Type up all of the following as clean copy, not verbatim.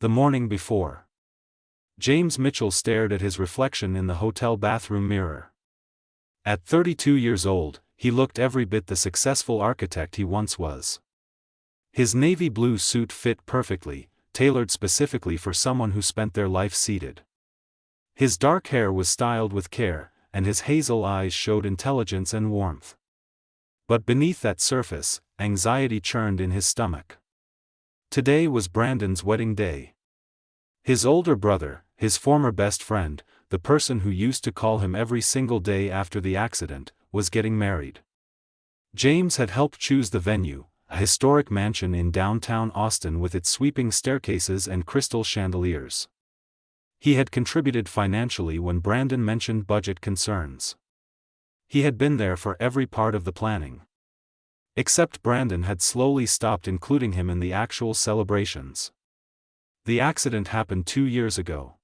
The morning before. James Mitchell stared at his reflection in the hotel bathroom mirror. At 32 years old, he looked every bit the successful architect he once was. His navy blue suit fit perfectly, tailored specifically for someone who spent their life seated. His dark hair was styled with care, and his hazel eyes showed intelligence and warmth. But beneath that surface, anxiety churned in his stomach. Today was Brandon's wedding day. His older brother, his former best friend, the person who used to call him every single day after the accident, was getting married. James had helped choose the venue, a historic mansion in downtown Austin with its sweeping staircases and crystal chandeliers. He had contributed financially when Brandon mentioned budget concerns. He had been there for every part of the planning. Except Brandon had slowly stopped including him in the actual celebrations. The accident happened 2 years ago.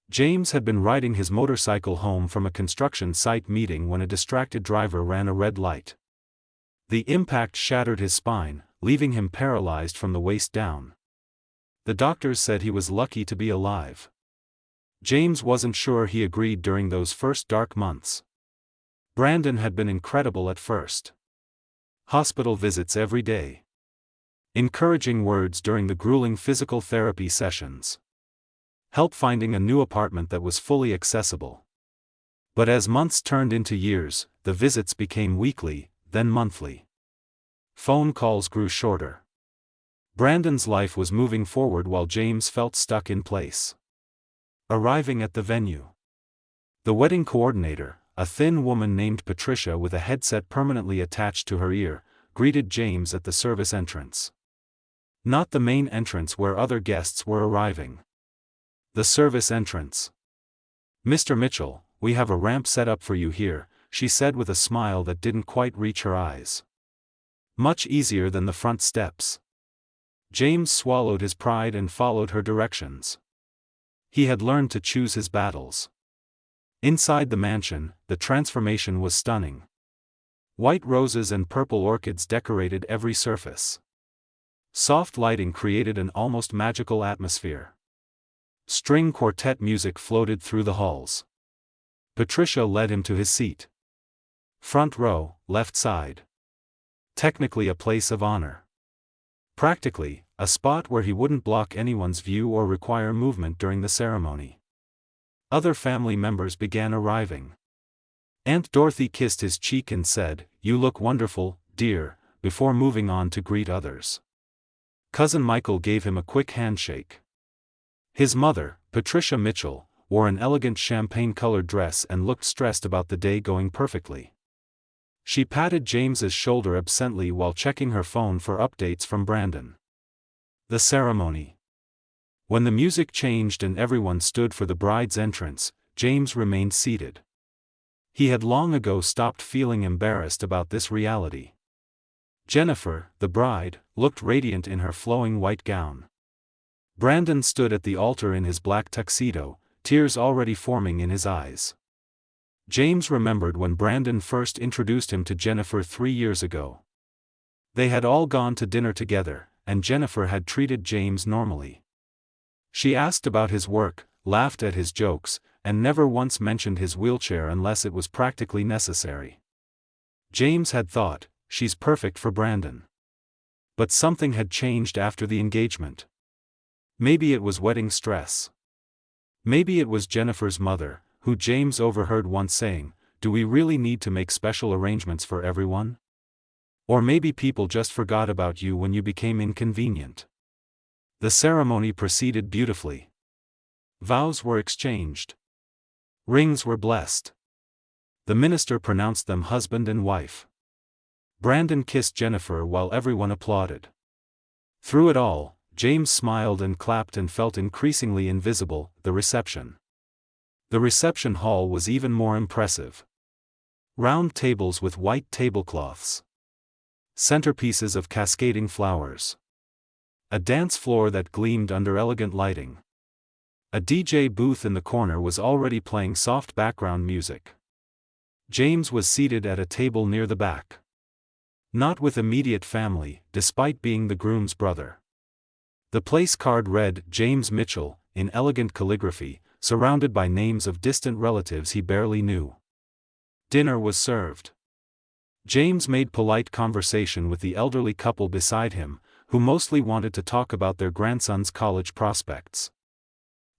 James had been riding his motorcycle home from a construction site meeting when a distracted driver ran a red light. The impact shattered his spine, leaving him paralyzed from the waist down. The doctors said he was lucky to be alive. James wasn't sure he agreed during those first dark months. Brandon had been incredible at first. Hospital visits every day. Encouraging words during the grueling physical therapy sessions. Help finding a new apartment that was fully accessible. But as months turned into years, the visits became weekly, then monthly. Phone calls grew shorter. Brandon's life was moving forward while James felt stuck in place. Arriving at the venue. The wedding coordinator, a thin woman named Patricia with a headset permanently attached to her ear, greeted James at the service entrance. Not the main entrance where other guests were arriving. The service entrance. "Mr. Mitchell, we have a ramp set up for you here," she said with a smile that didn't quite reach her eyes. "Much easier than the front steps." James swallowed his pride and followed her directions. He had learned to choose his battles. Inside the mansion, the transformation was stunning. White roses and purple orchids decorated every surface. Soft lighting created an almost magical atmosphere. String quartet music floated through the halls. Patricia led him to his seat. Front row, left side. Technically a place of honor. Practically, a spot where he wouldn't block anyone's view or require movement during the ceremony. Other family members began arriving. Aunt Dorothy kissed his cheek and said, "You look wonderful, dear," before moving on to greet others. Cousin Michael gave him a quick handshake. His mother, Patricia Mitchell, wore an elegant champagne-colored dress and looked stressed about the day going perfectly. She patted James's shoulder absently while checking her phone for updates from Brandon. The ceremony. When the music changed and everyone stood for the bride's entrance, James remained seated. He had long ago stopped feeling embarrassed about this reality. Jennifer, the bride, looked radiant in her flowing white gown. Brandon stood at the altar in his black tuxedo, tears already forming in his eyes. James remembered when Brandon first introduced him to Jennifer 3 years ago. They had all gone to dinner together, and Jennifer had treated James normally. She asked about his work, laughed at his jokes, and never once mentioned his wheelchair unless it was practically necessary. James had thought, "She's perfect for Brandon." But something had changed after the engagement. Maybe it was wedding stress. Maybe it was Jennifer's mother, who James overheard once saying, "Do we really need to make special arrangements for everyone? Or maybe people just forgot about you when you became inconvenient." The ceremony proceeded beautifully. Vows were exchanged. Rings were blessed. The minister pronounced them husband and wife. Brandon kissed Jennifer while everyone applauded. Through it all, James smiled and clapped and felt increasingly invisible. The reception. The reception hall was even more impressive. Round tables with white tablecloths. Centerpieces of cascading flowers. A dance floor that gleamed under elegant lighting. A DJ booth in the corner was already playing soft background music. James was seated at a table near the back. Not with immediate family, despite being the groom's brother. The place card read James Mitchell, in elegant calligraphy, surrounded by names of distant relatives he barely knew. Dinner was served. James made polite conversation with the elderly couple beside him, who mostly wanted to talk about their grandson's college prospects.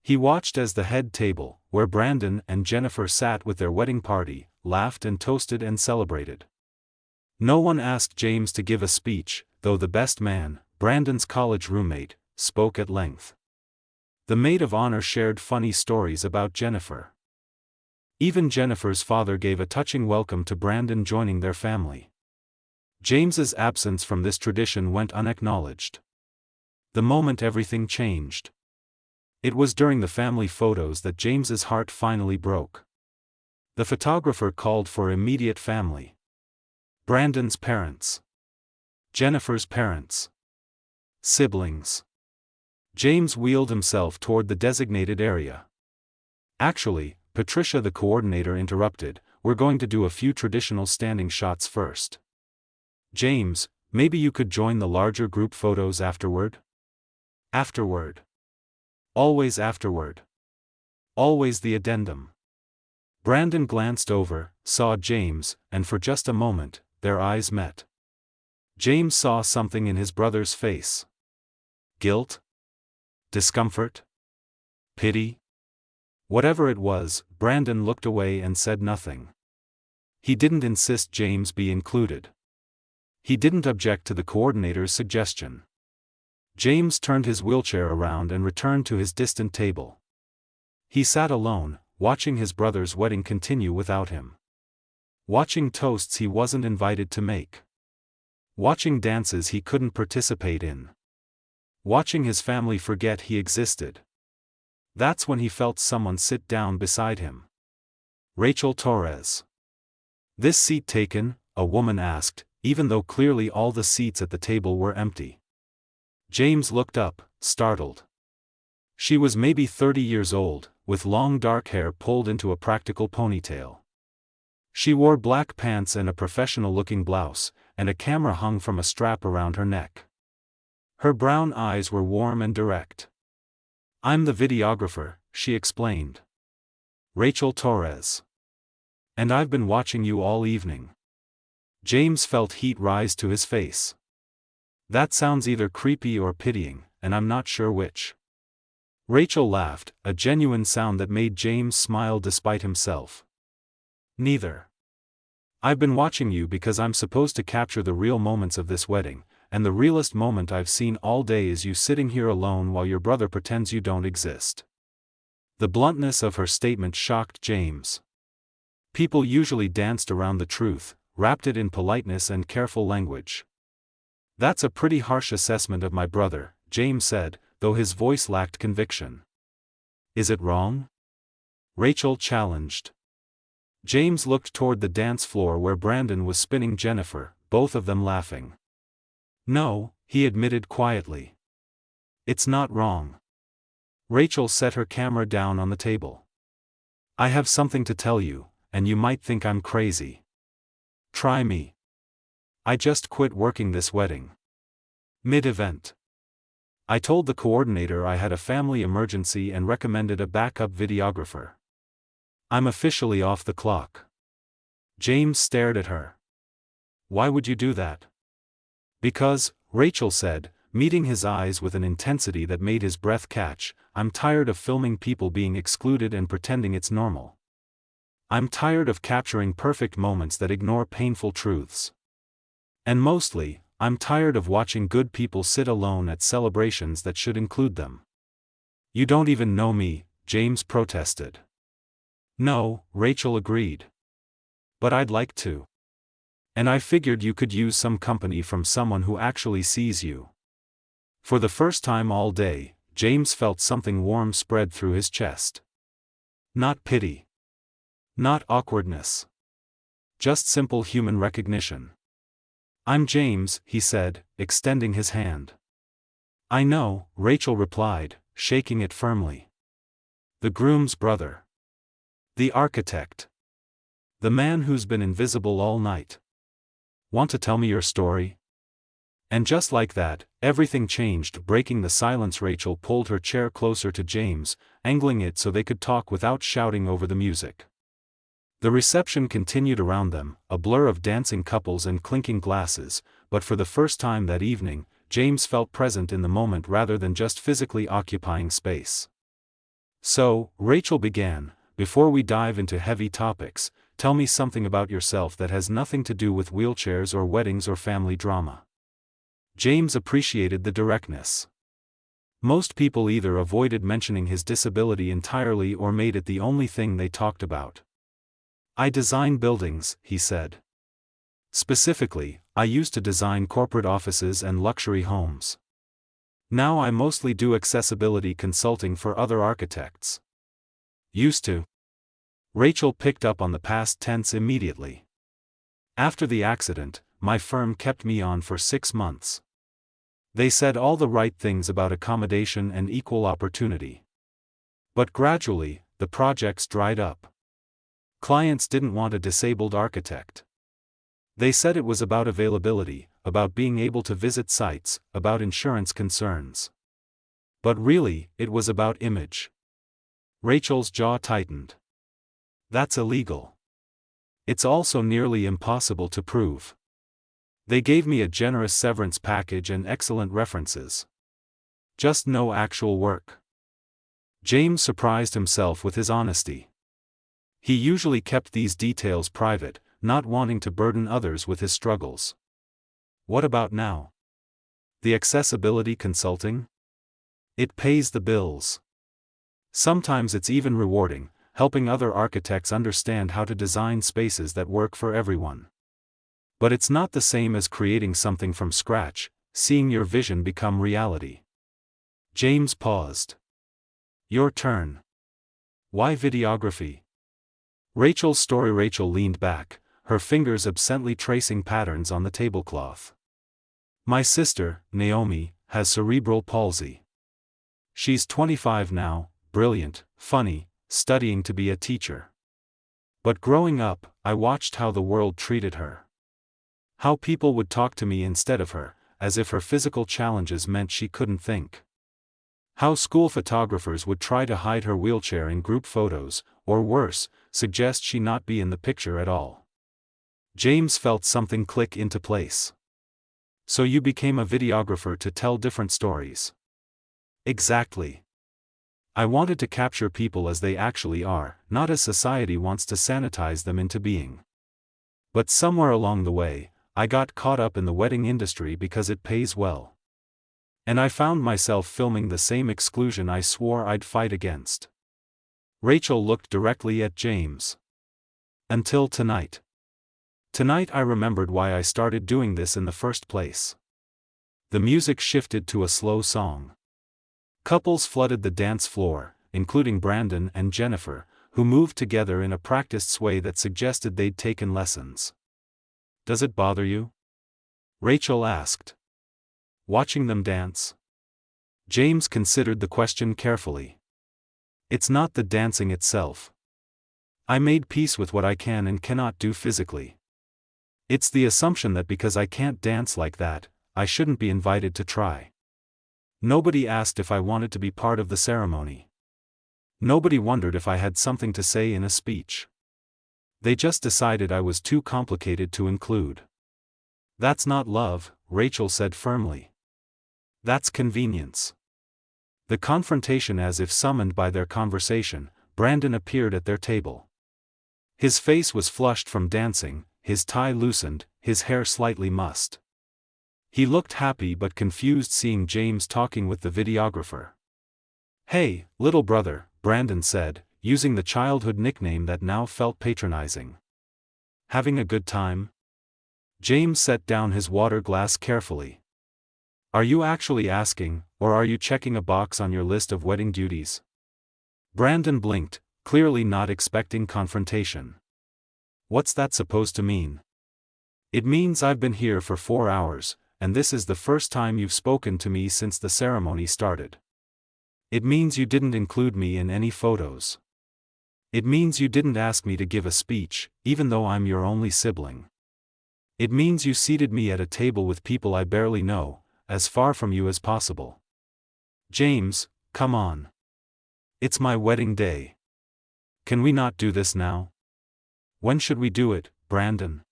He watched as the head table, where Brandon and Jennifer sat with their wedding party, laughed and toasted and celebrated. No one asked James to give a speech, though the best man, Brandon's college roommate, spoke at length. The maid of honor shared funny stories about Jennifer. Even Jennifer's father gave a touching welcome to Brandon joining their family. James's absence from this tradition went unacknowledged. The moment everything changed. It was during the family photos that James's heart finally broke. The photographer called for immediate family. Brandon's parents. Jennifer's parents. Siblings. James wheeled himself toward the designated area. Actually, Patricia the coordinator interrupted, "We're going to do a few traditional standing shots first. James, maybe you could join the larger group photos afterward?" Afterward. Always afterward. Always the addendum. Brandon glanced over, saw James, and for just a moment, their eyes met. James saw something in his brother's face. Guilt? Discomfort? Pity? Whatever it was, Brandon looked away and said nothing. He didn't insist James be included. He didn't object to the coordinator's suggestion. James turned his wheelchair around and returned to his distant table. He sat alone, watching his brother's wedding continue without him. Watching toasts he wasn't invited to make. Watching dances he couldn't participate in. Watching his family forget he existed. That's when he felt someone sit down beside him. Rachel Torres. "This seat taken?" a woman asked, even though clearly all the seats at the table were empty. James looked up, startled. She was maybe 30 years old, with long dark hair pulled into a practical ponytail. She wore black pants and a professional-looking blouse, and a camera hung from a strap around her neck. Her brown eyes were warm and direct. "I'm the videographer," she explained. "Rachel Torres. And I've been watching you all evening." James felt heat rise to his face. That sounds either creepy or pitying, and I'm not sure which. Rachel laughed, a genuine sound that made James smile despite himself. "Neither. I've been watching you because I'm supposed to capture the real moments of this wedding, and the realest moment I've seen all day is you sitting here alone while your brother pretends you don't exist." The bluntness of her statement shocked James. People usually danced around the truth, wrapped it in politeness and careful language. "That's a pretty harsh assessment of my brother," James said, though his voice lacked conviction. "Is it wrong?" Rachel challenged. James looked toward the dance floor where Brandon was spinning Jennifer, both of them laughing. "No," he admitted quietly. "It's not wrong." Rachel set her camera down on the table. "I have something to tell you, and you might think I'm crazy. Try me. I just quit working this wedding. Mid-event. I told the coordinator I had a family emergency and recommended a backup videographer. I'm officially off the clock." James stared at her. "Why would you do that?" "Because," Rachel said, meeting his eyes with an intensity that made his breath catch, "I'm tired of filming people being excluded and pretending it's normal. I'm tired of capturing perfect moments that ignore painful truths. And mostly, I'm tired of watching good people sit alone at celebrations that should include them." "You don't even know me," James protested. "No," Rachel agreed. "But I'd like to. And I figured you could use some company from someone who actually sees you." For the first time all day, James felt something warm spread through his chest. Not pity. Not awkwardness. Just simple human recognition. "I'm James," he said, extending his hand. "I know," Rachel replied, shaking it firmly. "The groom's brother. The architect. The man who's been invisible all night. Want to tell me your story?" And just like that, everything changed. Breaking the silence, Rachel pulled her chair closer to James, angling it so they could talk without shouting over the music. The reception continued around them, a blur of dancing couples and clinking glasses, but for the first time that evening, James felt present in the moment rather than just physically occupying space. So, Rachel began, before we dive into heavy topics, tell me something about yourself that has nothing to do with wheelchairs or weddings or family drama. James appreciated the directness. Most people either avoided mentioning his disability entirely or made it the only thing they talked about. I design buildings, he said. Specifically, I used to design corporate offices and luxury homes. Now I mostly do accessibility consulting for other architects. Used to. Rachel picked up on the past tense immediately. After the accident, my firm kept me on for 6 months. They said all the right things about accommodation and equal opportunity. But gradually, the projects dried up. Clients didn't want a disabled architect. They said it was about availability, about being able to visit sites, about insurance concerns. But really, it was about image. Rachel's jaw tightened. That's illegal. It's also nearly impossible to prove. They gave me a generous severance package and excellent references. Just no actual work. James surprised himself with his honesty. He usually kept these details private, not wanting to burden others with his struggles. What about now? The accessibility consulting? It pays the bills. Sometimes it's even rewarding, helping other architects understand how to design spaces that work for everyone. But it's not the same as creating something from scratch, seeing your vision become reality. James paused. Your turn. Why videography? Rachel's story. Rachel leaned back, her fingers absently tracing patterns on the tablecloth. My sister, Naomi, has cerebral palsy. She's 25 now, brilliant, funny, studying to be a teacher. But growing up, I watched how the world treated her. How people would talk to me instead of her, as if her physical challenges meant she couldn't think. How school photographers would try to hide her wheelchair in group photos, or worse, suggest she not be in the picture at all. James felt something click into place. So you became a videographer to tell different stories. Exactly. I wanted to capture people as they actually are, not as society wants to sanitize them into being. But somewhere along the way, I got caught up in the wedding industry because it pays well. And I found myself filming the same exclusion I swore I'd fight against. Rachel looked directly at James. Until tonight. Tonight I remembered why I started doing this in the first place. The music shifted to a slow song. Couples flooded the dance floor, including Brandon and Jennifer, who moved together in a practiced sway that suggested they'd taken lessons. Does it bother you? Rachel asked. Watching them dance? James considered the question carefully. It's not the dancing itself. I made peace with what I can and cannot do physically. It's the assumption that because I can't dance like that, I shouldn't be invited to try. Nobody asked if I wanted to be part of the ceremony. Nobody wondered if I had something to say in a speech. They just decided I was too complicated to include. That's not love, Rachel said firmly. That's convenience. The confrontation. As if summoned by their conversation, Brandon appeared at their table. His face was flushed from dancing, his tie loosened, his hair slightly mussed. He looked happy but confused seeing James talking with the videographer. Hey, little brother, Brandon said, using the childhood nickname that now felt patronizing. Having a good time? James set down his water glass carefully. Are you actually asking, or are you checking a box on your list of wedding duties? Brandon blinked, clearly not expecting confrontation. What's that supposed to mean? It means I've been here for 4 hours, and this is the first time you've spoken to me since the ceremony started. It means you didn't include me in any photos. It means you didn't ask me to give a speech, even though I'm your only sibling. It means you seated me at a table with people I barely know, as far from you as possible. James, come on. It's my wedding day. Can we not do this now? When should we do it, Brandon?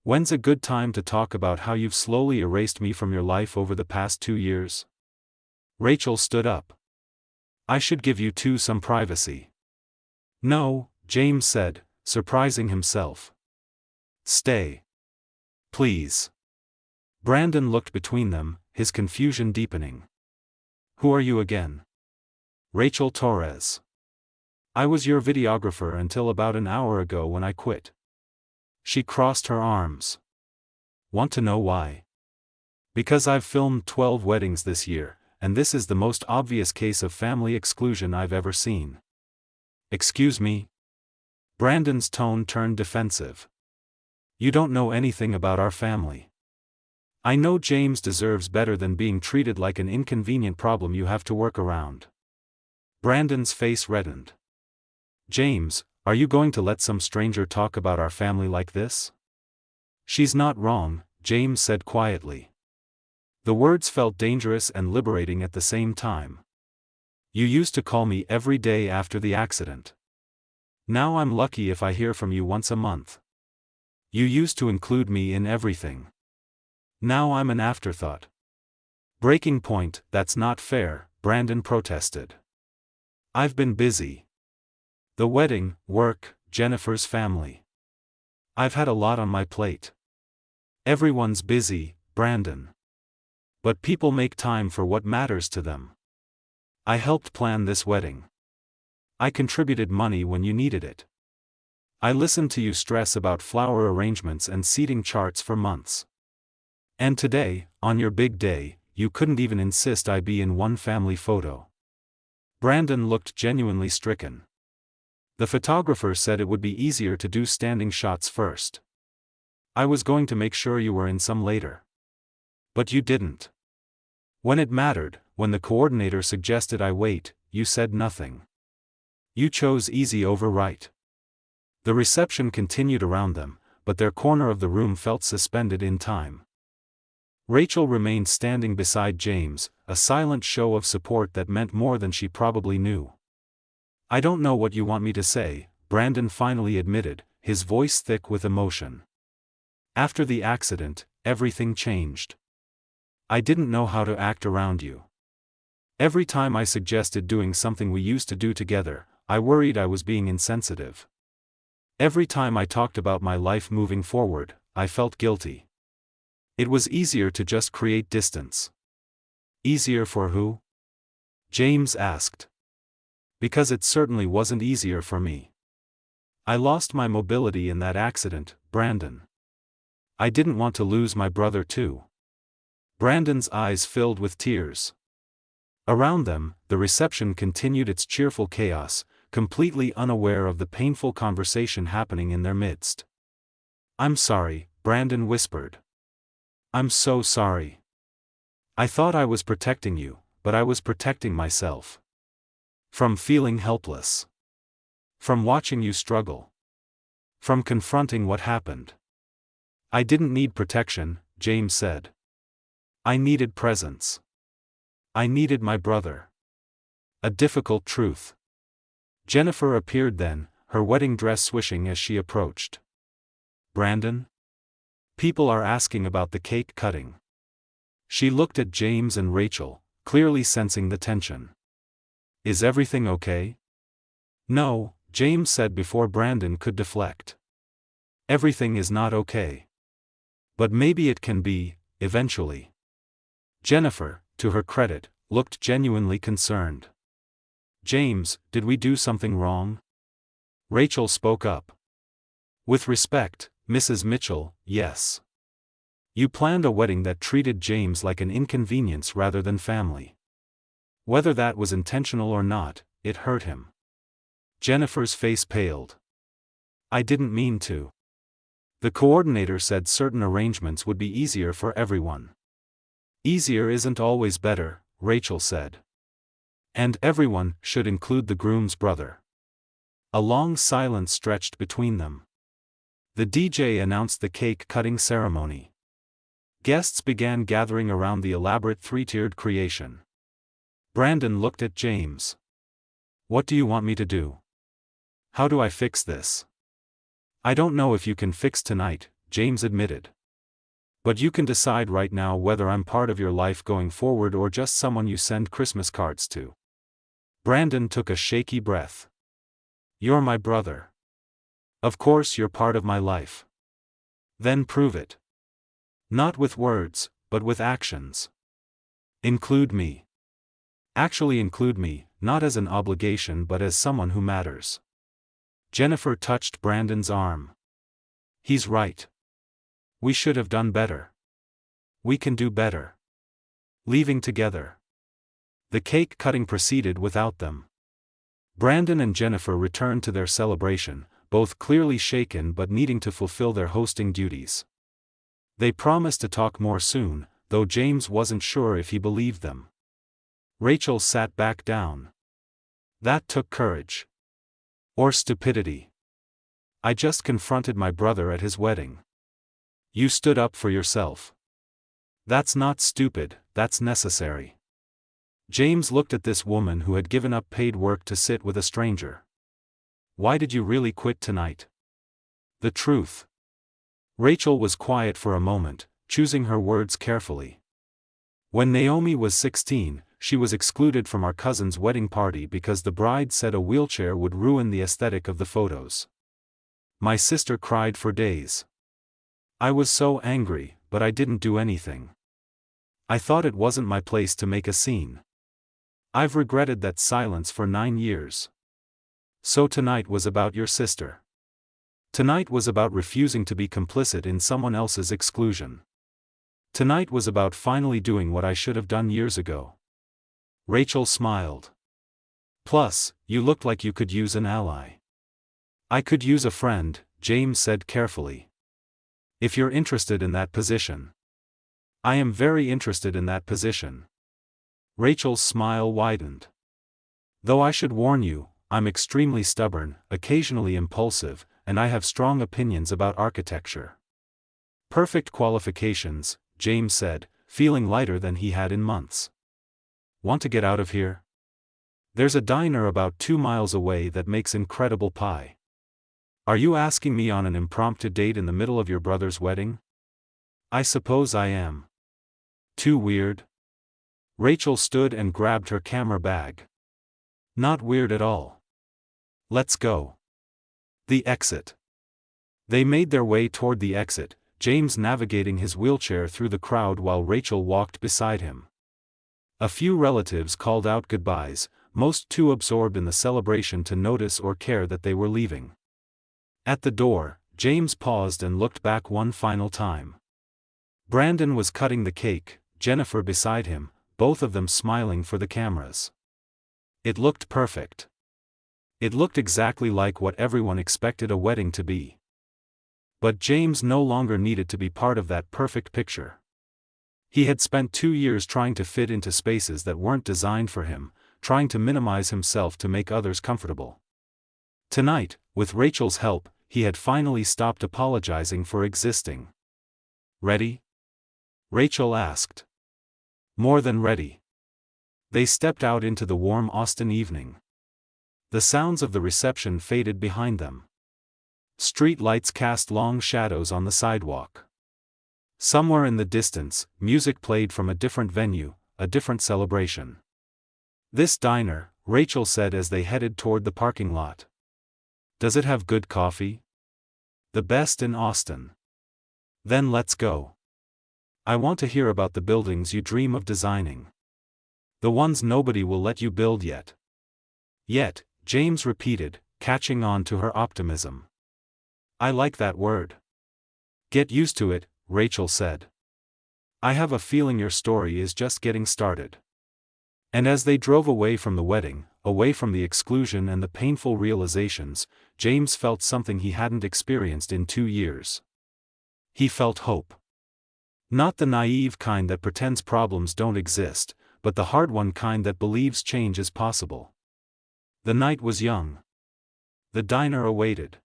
When's a good time to talk about how you've slowly erased me from your life over the past 2 years? Rachel stood up. I should give you two some privacy. No, James said, surprising himself. Stay. Please. Brandon looked between them, his confusion deepening. Who are you again? Rachel Torres. I was your videographer until about an hour ago when I quit. She crossed her arms. Want to know why? Because I've filmed 12 weddings this year, and this is the most obvious case of family exclusion I've ever seen. Excuse me? Brandon's tone turned defensive. You don't know anything about our family. I know James deserves better than being treated like an inconvenient problem you have to work around. Brandon's face reddened. James, are you going to let some stranger talk about our family like this? She's not wrong, James said quietly. The words felt dangerous and liberating at the same time. You used to call me every day after the accident. Now I'm lucky if I hear from you once a month. You used to include me in everything. Now I'm an afterthought. Breaking point, that's not fair, Brandon protested. I've been busy. The wedding, work, Jennifer's family. I've had a lot on my plate. Everyone's busy, Brandon. But people make time for what matters to them. I helped plan this wedding. I contributed money when you needed it. I listened to you stress about flower arrangements and seating charts for months. And today, on your big day, you couldn't even insist I be in one family photo. Brandon looked genuinely stricken. The photographer said it would be easier to do standing shots first. I was going to make sure you were in some later. But you didn't. When it mattered, when the coordinator suggested I wait, you said nothing. You chose easy over right. The reception continued around them, but their corner of the room felt suspended in time. Rachel remained standing beside James, a silent show of support that meant more than she probably knew. I don't know what you want me to say, Brandon finally admitted, his voice thick with emotion. After the accident, everything changed. I didn't know how to act around you. Every time I suggested doing something we used to do together, I worried I was being insensitive. Every time I talked about my life moving forward, I felt guilty. It was easier to just create distance. Easier for who? James asked. Because it certainly wasn't easier for me. I lost my mobility in that accident, Brandon. I didn't want to lose my brother too. Brandon's eyes filled with tears. Around them, the reception continued its cheerful chaos, completely unaware of the painful conversation happening in their midst. I'm sorry, Brandon whispered. I'm so sorry. I thought I was protecting you, but I was protecting myself. From feeling helpless. From watching you struggle. From confronting what happened. I didn't need protection, James said. I needed presence. I needed my brother. A difficult truth. Jennifer appeared then, her wedding dress swishing as she approached. Brandon? People are asking about the cake cutting. She looked at James and Rachel, clearly sensing the tension. Is everything okay? No, James said before Brandon could deflect. Everything is not okay. But maybe it can be, eventually. Jennifer, to her credit, looked genuinely concerned. James, did we do something wrong? Rachel spoke up. With respect, Mrs. Mitchell, yes. You planned a wedding that treated James like an inconvenience rather than family. Whether that was intentional or not, it hurt him. Jennifer's face paled. I didn't mean to. The coordinator said certain arrangements would be easier for everyone. Easier isn't always better, Rachel said. And everyone should include the groom's brother. A long silence stretched between them. The DJ announced the cake-cutting ceremony. Guests began gathering around the elaborate three-tiered creation. Brandon looked at James. "What do you want me to do? How do I fix this?" "I don't know if you can fix tonight," James admitted. "But you can decide right now whether I'm part of your life going forward or just someone you send Christmas cards to." Brandon took a shaky breath. "You're my brother. Of course you're part of my life." "Then prove it. Not with words, but with actions. Include me. Actually include me, not as an obligation but as someone who matters." Jennifer touched Brandon's arm. "He's right. We should have done better. We can do better. Leaving together." The cake cutting proceeded without them. Brandon and Jennifer returned to their celebration, both clearly shaken but needing to fulfill their hosting duties. They promised to talk more soon, though James wasn't sure if he believed them. Rachel sat back down. "That took courage. Or stupidity. I just confronted my brother at his wedding. You stood up for yourself. That's not stupid, that's necessary." James looked at this woman who had given up paid work to sit with a stranger. "Why did you really quit tonight?" "The truth." Rachel was quiet for a moment, choosing her words carefully. "When Naomi was 16, she was excluded from our cousin's wedding party because the bride said a wheelchair would ruin the aesthetic of the photos. My sister cried for days. I was so angry, but I didn't do anything. I thought it wasn't my place to make a scene. I've regretted that silence for 9 years. So tonight was about your sister. Tonight was about refusing to be complicit in someone else's exclusion. Tonight was about finally doing what I should have done years ago." Rachel smiled. "Plus, you looked like you could use an ally." "I could use a friend," James said carefully. "If you're interested in that position." "I am very interested in that position." Rachel's smile widened. "Though I should warn you, I'm extremely stubborn, occasionally impulsive, and I have strong opinions about architecture." "Perfect qualifications," James said, feeling lighter than he had in months. "Want to get out of here? There's a diner about 2 miles away that makes incredible pie." "Are you asking me on an impromptu date in the middle of your brother's wedding?" "I suppose I am. Too weird?" Rachel stood and grabbed her camera bag. "Not weird at all. Let's go." The exit. They made their way toward the exit, James navigating his wheelchair through the crowd while Rachel walked beside him. A few relatives called out goodbyes, most too absorbed in the celebration to notice or care that they were leaving. At the door, James paused and looked back one final time. Brandon was cutting the cake, Jennifer beside him, both of them smiling for the cameras. It looked perfect. It looked exactly like what everyone expected a wedding to be. But James no longer needed to be part of that perfect picture. He had spent 2 years trying to fit into spaces that weren't designed for him, trying to minimize himself to make others comfortable. Tonight, with Rachel's help, he had finally stopped apologizing for existing. "Ready?" Rachel asked. "More than ready." They stepped out into the warm Austin evening. The sounds of the reception faded behind them. Street lights cast long shadows on the sidewalk. Somewhere in the distance, music played from a different venue, a different celebration. "This diner," Rachel said as they headed toward the parking lot. "Does it have good coffee?" "The best in Austin." "Then let's go. I want to hear about the buildings you dream of designing. The ones nobody will let you build yet." "Yet," James repeated, catching on to her optimism. "I like that word." "Get used to it," Rachel said. "I have a feeling your story is just getting started." And as they drove away from the wedding, away from the exclusion and the painful realizations, James felt something he hadn't experienced in 2 years. He felt hope. Not the naive kind that pretends problems don't exist, but the hard one kind that believes change is possible. The night was young. The diner awaited.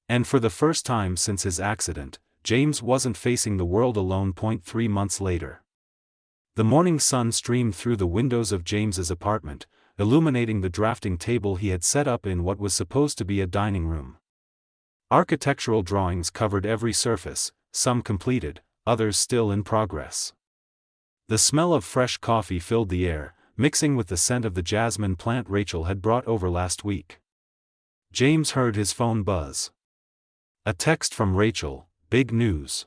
And for the first time since his accident, James wasn't facing the world alone. 3 months later. The morning sun streamed through the windows of James's apartment, illuminating the drafting table he had set up in what was supposed to be a dining room. Architectural drawings covered every surface, some completed, others still in progress. The smell of fresh coffee filled the air, mixing with the scent of the jasmine plant Rachel had brought over last week. James heard his phone buzz. A text from Rachel, big news.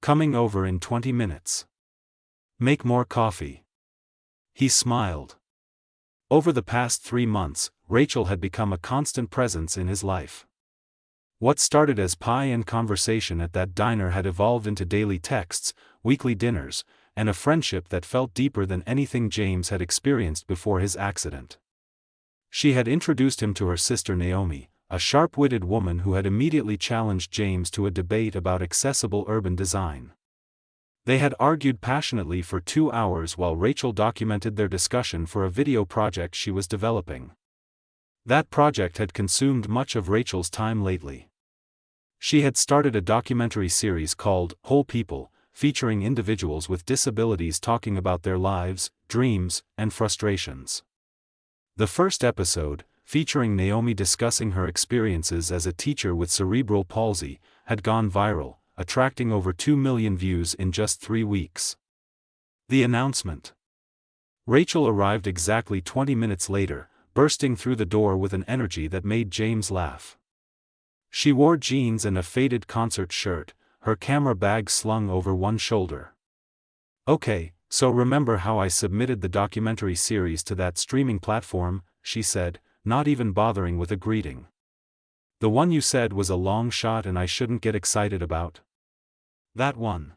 Coming over in 20 minutes. Make more coffee. He smiled. Over the past 3 months, Rachel had become a constant presence in his life. What started as pie and conversation at that diner had evolved into daily texts, weekly dinners, and a friendship that felt deeper than anything James had experienced before his accident. She had introduced him to her sister Naomi, a sharp-witted woman who had immediately challenged James to a debate about accessible urban design. They had argued passionately for 2 hours while Rachel documented their discussion for a video project she was developing. That project had consumed much of Rachel's time lately. She had started a documentary series called Whole People, featuring individuals with disabilities talking about their lives, dreams, and frustrations. The first episode, featuring Naomi discussing her experiences as a teacher with cerebral palsy, had gone viral, attracting over 2 million views in just 3 weeks. The announcement. Rachel arrived exactly 20 minutes later, bursting through the door with an energy that made James laugh. She wore jeans and a faded concert shirt, her camera bag slung over one shoulder. "Okay, so remember how I submitted the documentary series to that streaming platform," she said, not even bothering with a greeting. "The one you said was a long shot and I shouldn't get excited about? That one.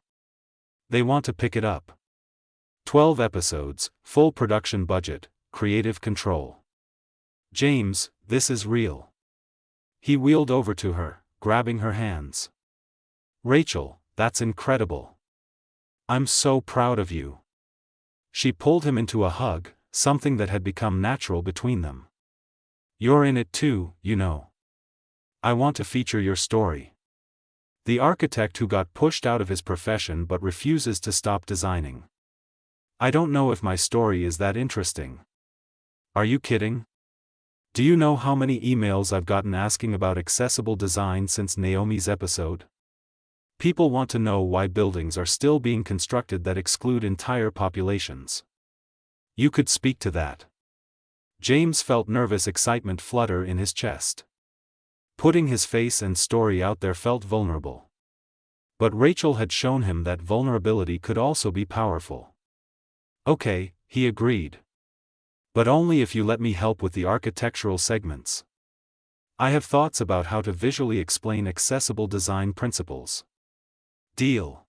They want to pick it up. 12 episodes, full production budget, creative control. James, this is real." He wheeled over to her, grabbing her hands. "Rachel, that's incredible. I'm so proud of you." She pulled him into a hug, something that had become natural between them. "You're in it too, you know. I want to feature your story. The architect who got pushed out of his profession but refuses to stop designing. I don't know if my story is that interesting." "Are you kidding? Do you know how many emails I've gotten asking about accessible design since Naomi's episode? People want to know why buildings are still being constructed that exclude entire populations. You could speak to that." James felt nervous excitement flutter in his chest. Putting his face and story out there felt vulnerable. But Rachel had shown him that vulnerability could also be powerful. "Okay," he agreed. "But only if you let me help with the architectural segments. I have thoughts about how to visually explain accessible design principles." "Deal."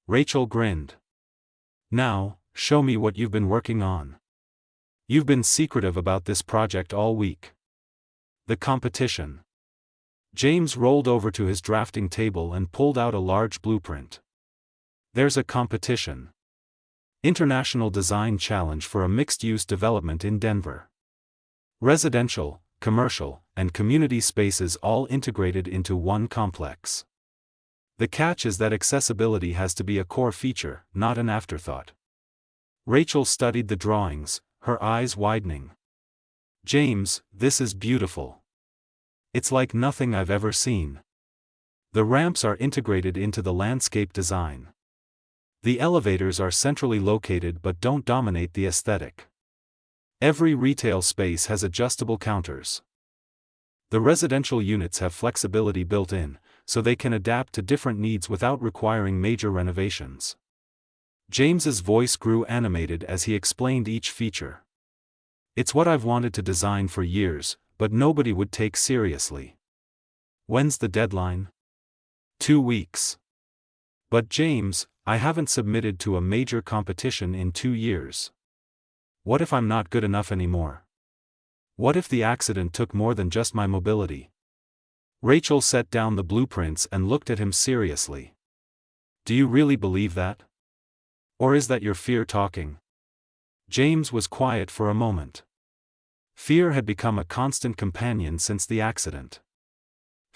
Rachel grinned. "Now, show me what you've been working on. You've been secretive about this project all week." The competition. James rolled over to his drafting table and pulled out a large blueprint. "There's a competition. International Design Challenge for a mixed-use development in Denver. Residential, commercial, and community spaces all integrated into one complex. The catch is that accessibility has to be a core feature, not an afterthought." Rachel studied the drawings, her eyes widening. "James, this is beautiful. It's like nothing I've ever seen. The ramps are integrated into the landscape design. The elevators are centrally located but don't dominate the aesthetic. Every retail space has adjustable counters. The residential units have flexibility built in, so they can adapt to different needs without requiring major renovations." James's voice grew animated as he explained each feature. "It's what I've wanted to design for years, but nobody would take seriously. When's the deadline?" 2 weeks. "But James, I haven't submitted to a major competition in 2 years. What if I'm not good enough anymore? What if the accident took more than just my mobility?" Rachel set down the blueprints and looked at him seriously. "Do you really believe that? Or is that your fear talking?" James was quiet for a moment. Fear had become a constant companion since the accident.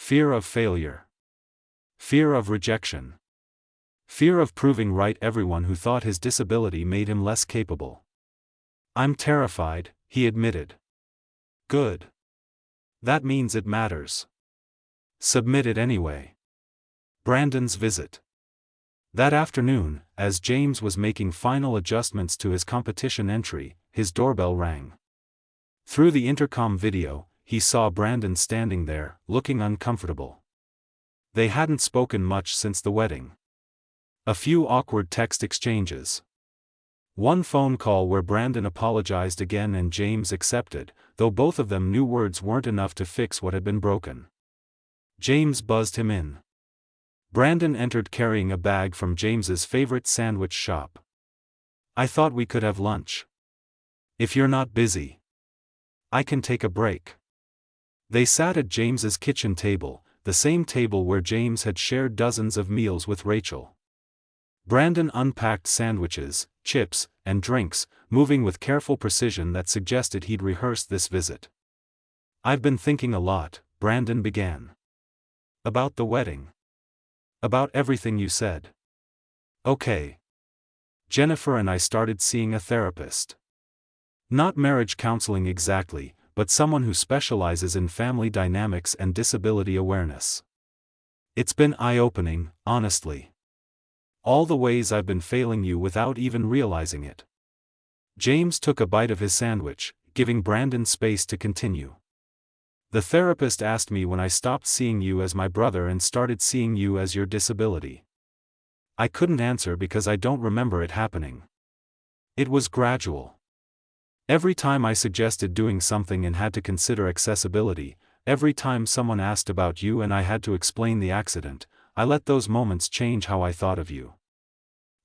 Fear of failure. Fear of rejection. Fear of proving right everyone who thought his disability made him less capable. I'm terrified, he admitted. Good. That means it matters. Submit it anyway. Brandon's visit. That afternoon, as James was making final adjustments to his competition entry, his doorbell rang. Through the intercom video, he saw Brandon standing there, looking uncomfortable. They hadn't spoken much since the wedding. A few awkward text exchanges. One phone call where Brandon apologized again and James accepted, though both of them knew words weren't enough to fix what had been broken. James buzzed him in. Brandon entered carrying a bag from James's favorite sandwich shop. I thought we could have lunch. If you're not busy. I can take a break. They sat at James's kitchen table, the same table where James had shared dozens of meals with Rachel. Brandon unpacked sandwiches, chips, and drinks, moving with careful precision that suggested he'd rehearsed this visit. I've been thinking a lot, Brandon began. About the wedding. About everything you said. Okay. Jennifer and I started seeing a therapist. Not marriage counseling exactly, but someone who specializes in family dynamics and disability awareness. It's been eye-opening, honestly. All the ways I've been failing you without even realizing it. James took a bite of his sandwich, giving Brandon space to continue. The therapist asked me when I stopped seeing you as my brother and started seeing you as your disability. I couldn't answer because I don't remember it happening. It was gradual. Every time I suggested doing something and had to consider accessibility, every time someone asked about you and I had to explain the accident, I let those moments change how I thought of you.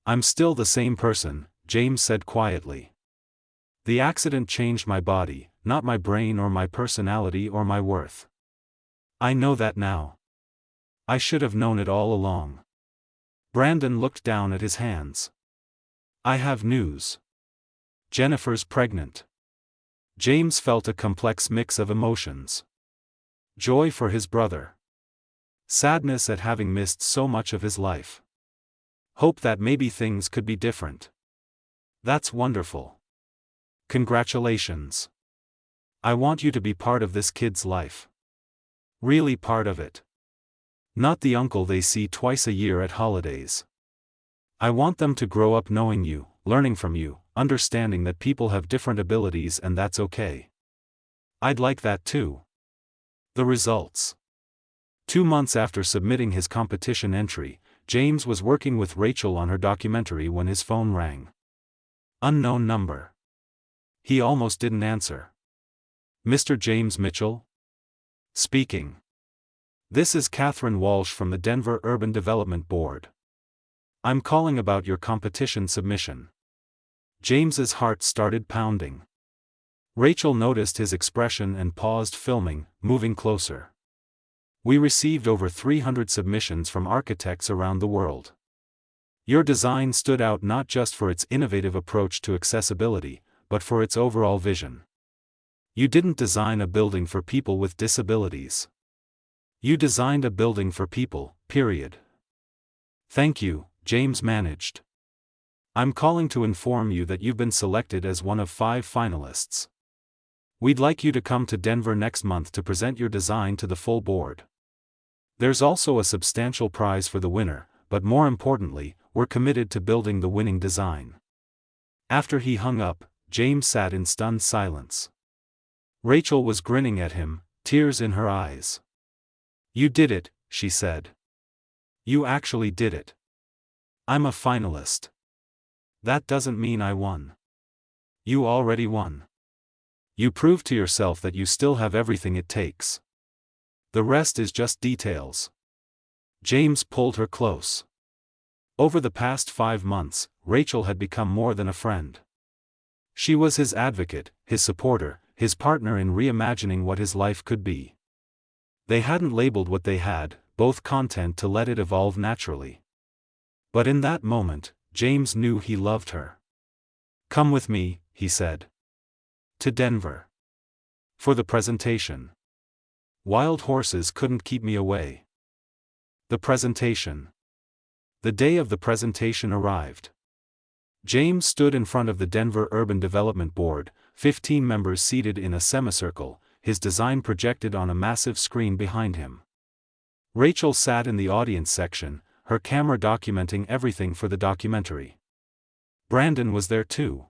I'm still the same person, James said quietly. The accident changed my body, not my brain or my personality or my worth. I know that now. I should have known it all along. Brandon looked down at his hands. I have news. Jennifer's pregnant. James felt a complex mix of emotions. Joy for his brother. Sadness at having missed so much of his life. Hope that maybe things could be different. That's wonderful. Congratulations. I want you to be part of this kid's life. Really part of it. Not the uncle they see twice a year at holidays. I want them to grow up knowing you, learning from you, understanding that people have different abilities and that's okay. I'd like that too. The results. 2 months after submitting his competition entry, James was working with Rachel on her documentary when his phone rang. Unknown number. He almost didn't answer. Mr. James Mitchell? Speaking. This is Catherine Walsh from the Denver Urban Development Board. I'm calling about your competition submission. James's heart started pounding. Rachel noticed his expression and paused filming, moving closer. We received over 300 submissions from architects around the world. Your design stood out not just for its innovative approach to accessibility, but for its overall vision. You didn't design a building for people with disabilities. You designed a building for people, period. Thank you, James managed. I'm calling to inform you that you've been selected as one of 5 finalists. We'd like you to come to Denver next month to present your design to the full board. There's also a substantial prize for the winner, but more importantly, we're committed to building the winning design. After he hung up, James sat in stunned silence. Rachel was grinning at him, tears in her eyes. You did it, she said. You actually did it. I'm a finalist. That doesn't mean I won. You already won. You proved to yourself that you still have everything it takes. The rest is just details. James pulled her close. Over the past 5 months, Rachel had become more than a friend. She was his advocate, his supporter, his partner in reimagining what his life could be. They hadn't labeled what they had, both content to let it evolve naturally. But in that moment, James knew he loved her. Come with me, he said. To Denver. For the presentation. wild horses couldn't keep me away. The presentation. The day of the presentation arrived. James stood in front of the Denver Urban Development Board, 15 members seated in a semicircle, his design projected on a massive screen behind him. Rachel sat in the audience section, her camera documenting everything for the documentary. Brandon was there too.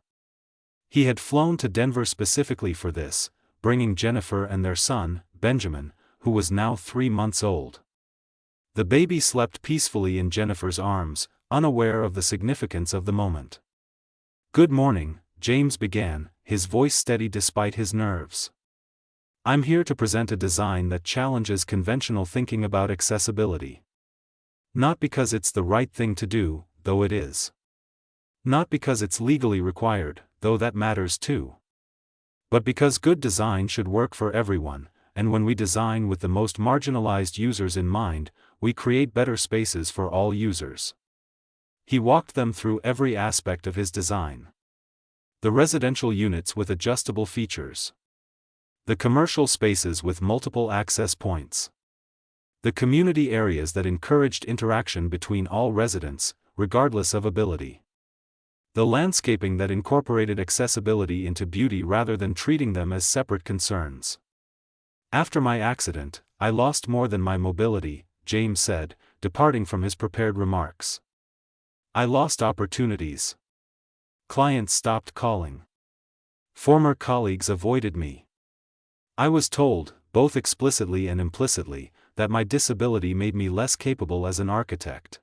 He had flown to Denver specifically for this, bringing Jennifer and their son, Benjamin, who was now 3 months old. The baby slept peacefully in Jennifer's arms, unaware of the significance of the moment. "Good morning," James began, his voice steady despite his nerves. "I'm here to present a design that challenges conventional thinking about accessibility. Not because it's the right thing to do, though it is. Not because it's legally required, though that matters too. But because good design should work for everyone, and when we design with the most marginalized users in mind, we create better spaces for all users." He walked them through every aspect of his design. The residential units with adjustable features. The commercial spaces with multiple access points. The community areas that encouraged interaction between all residents, regardless of ability. The landscaping that incorporated accessibility into beauty rather than treating them as separate concerns. "After my accident, I lost more than my mobility," James said, departing from his prepared remarks. "I lost opportunities. Clients stopped calling. Former colleagues avoided me. I was told, both explicitly and implicitly, that my disability made me less capable as an architect.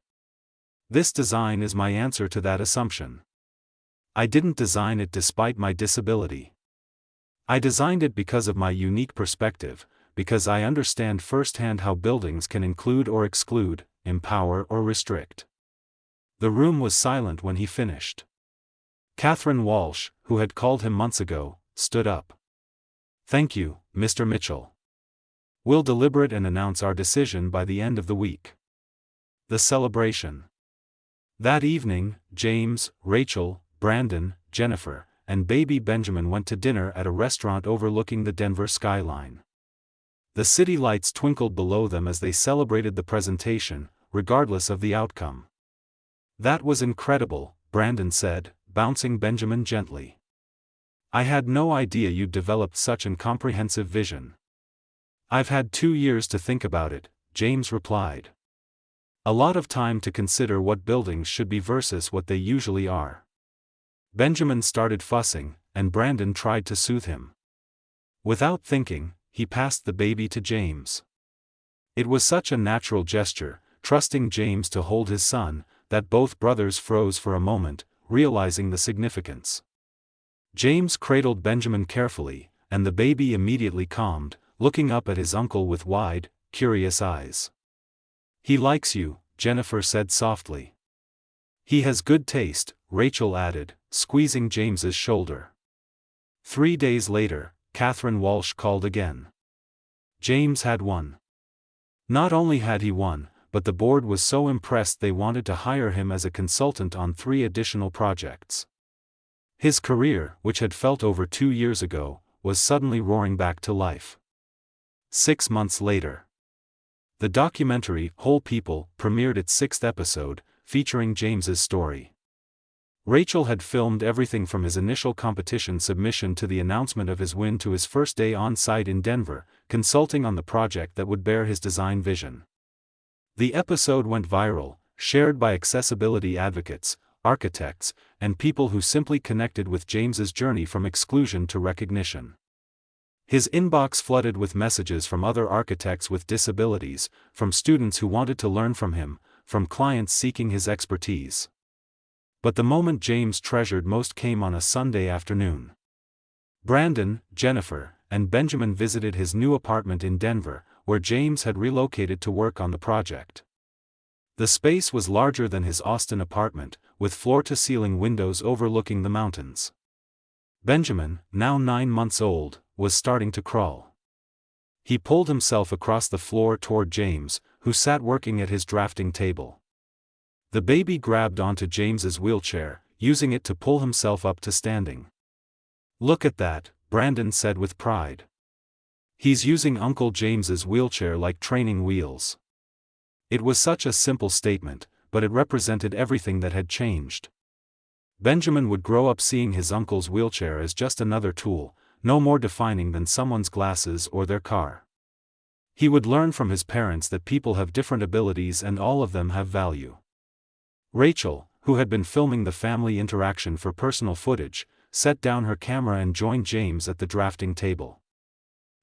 This design is my answer to that assumption. I didn't design it despite my disability. I designed it because of my unique perspective, because I understand firsthand how buildings can include or exclude, empower or restrict." The room was silent when he finished. Catherine Walsh, who had called him months ago, stood up. "Thank you, Mr. Mitchell. We'll deliberate and announce our decision by the end of the week." The celebration. That evening, James, Rachel, Brandon, Jennifer, and baby Benjamin went to dinner at a restaurant overlooking the Denver skyline. The city lights twinkled below them as they celebrated the presentation, regardless of the outcome. "That was incredible," Brandon said, bouncing Benjamin gently. "I had no idea you'd developed such an comprehensive vision." "I've had 2 years to think about it," James replied. "A lot of time to consider what buildings should be versus what they usually are." Benjamin started fussing, and Brandon tried to soothe him. Without thinking, he passed the baby to James. It was such a natural gesture, trusting James to hold his son, that both brothers froze for a moment, realizing the significance. James cradled Benjamin carefully, and the baby immediately calmed, looking up at his uncle with wide, curious eyes. "He likes you," Jennifer said softly. "He has good taste," Rachel added, squeezing James's shoulder. 3 days later, Catherine Walsh called again. James had won. Not only had he won, but the board was so impressed they wanted to hire him as a consultant on 3 additional projects. His career, which had felt over 2 years ago, was suddenly roaring back to life. 6 months later. The documentary, Whole People, premiered its 6th episode, featuring James's story. Rachel had filmed everything from his initial competition submission to the announcement of his win to his first day on site in Denver, consulting on the project that would bear his design vision. The episode went viral, shared by accessibility advocates, architects, and people who simply connected with James's journey from exclusion to recognition. His inbox flooded with messages from other architects with disabilities, from students who wanted to learn from him, from clients seeking his expertise. But the moment James treasured most came on a Sunday afternoon. Brandon, Jennifer, and Benjamin visited his new apartment in Denver, where James had relocated to work on the project. The space was larger than his Austin apartment, with floor-to-ceiling windows overlooking the mountains. Benjamin, now 9 months old, was starting to crawl. He pulled himself across the floor toward James, who sat working at his drafting table. The baby grabbed onto James's wheelchair, using it to pull himself up to standing. "Look at that," Brandon said with pride. He's using Uncle James's wheelchair like training wheels. It was such a simple statement, but it represented everything that had changed. Benjamin would grow up seeing his uncle's wheelchair as just another tool, no more defining than someone's glasses or their car. He would learn from his parents that people have different abilities and all of them have value. Rachel, who had been filming the family interaction for personal footage, set down her camera and joined James at the drafting table.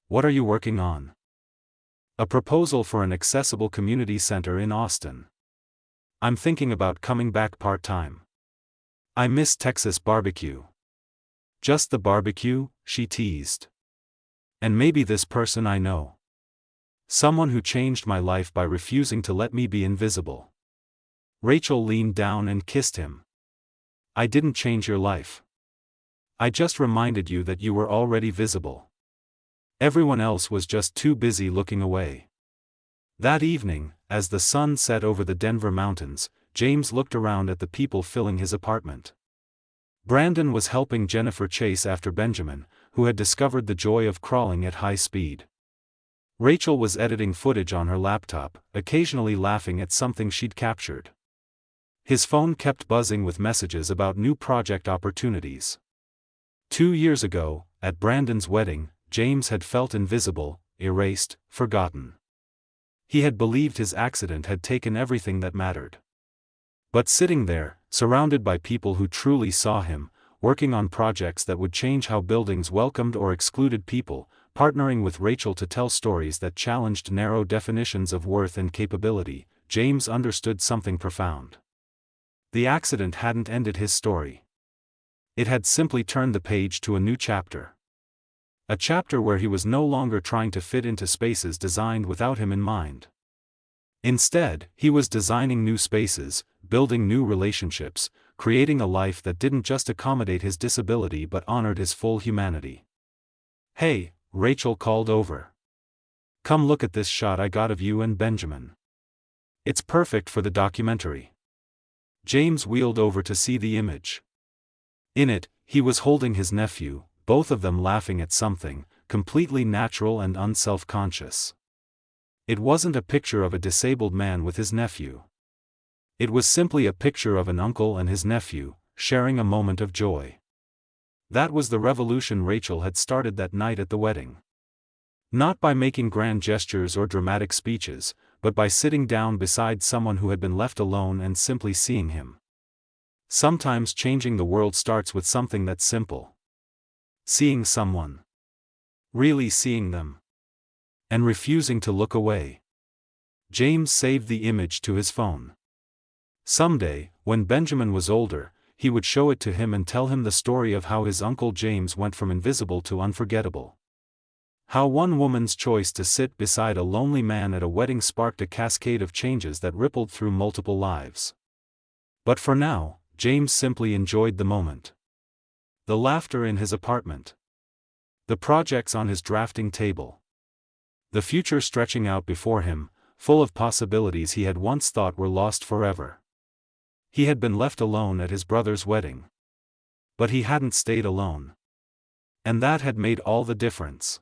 "What are you working on?" "A proposal for an accessible community center in Austin. I'm thinking about coming back part-time. I miss Texas barbecue." "Just the barbecue?" she teased. "And maybe this person I know. Someone who changed my life by refusing to let me be invisible." Rachel leaned down and kissed him. "I didn't change your life. I just reminded you that you were already visible. Everyone else was just too busy looking away." That evening, as the sun set over the Denver mountains, James looked around at the people filling his apartment. Brandon was helping Jennifer chase after Benjamin, who had discovered the joy of crawling at high speed. Rachel was editing footage on her laptop, occasionally laughing at something she'd captured. His phone kept buzzing with messages about new project opportunities. 2 years ago, at Brandon's wedding, James had felt invisible, erased, forgotten. He had believed his accident had taken everything that mattered. But sitting there, surrounded by people who truly saw him, working on projects that would change how buildings welcomed or excluded people, partnering with Rachel to tell stories that challenged narrow definitions of worth and capability, James understood something profound. The accident hadn't ended his story. It had simply turned the page to a new chapter. A chapter where he was no longer trying to fit into spaces designed without him in mind. Instead, he was designing new spaces, building new relationships, creating a life that didn't just accommodate his disability but honored his full humanity. "Hey," Rachel called over. "Come look at this shot I got of you and Benjamin. It's perfect for the documentary." James wheeled over to see the image. In it, he was holding his nephew, both of them laughing at something, completely natural and unself-conscious. It wasn't a picture of a disabled man with his nephew. It was simply a picture of an uncle and his nephew, sharing a moment of joy. That was the revolution Rachel had started that night at the wedding. Not by making grand gestures or dramatic speeches, but by sitting down beside someone who had been left alone and simply seeing him. Sometimes changing the world starts with something that's simple. Seeing someone. Really seeing them. And refusing to look away. James saved the image to his phone. Someday, when Benjamin was older, he would show it to him and tell him the story of how his Uncle James went from invisible to unforgettable. How one woman's choice to sit beside a lonely man at a wedding sparked a cascade of changes that rippled through multiple lives. But for now, James simply enjoyed the moment. The laughter in his apartment. The projects on his drafting table. The future stretching out before him, full of possibilities he had once thought were lost forever. He had been left alone at his brother's wedding. But he hadn't stayed alone. And that had made all the difference.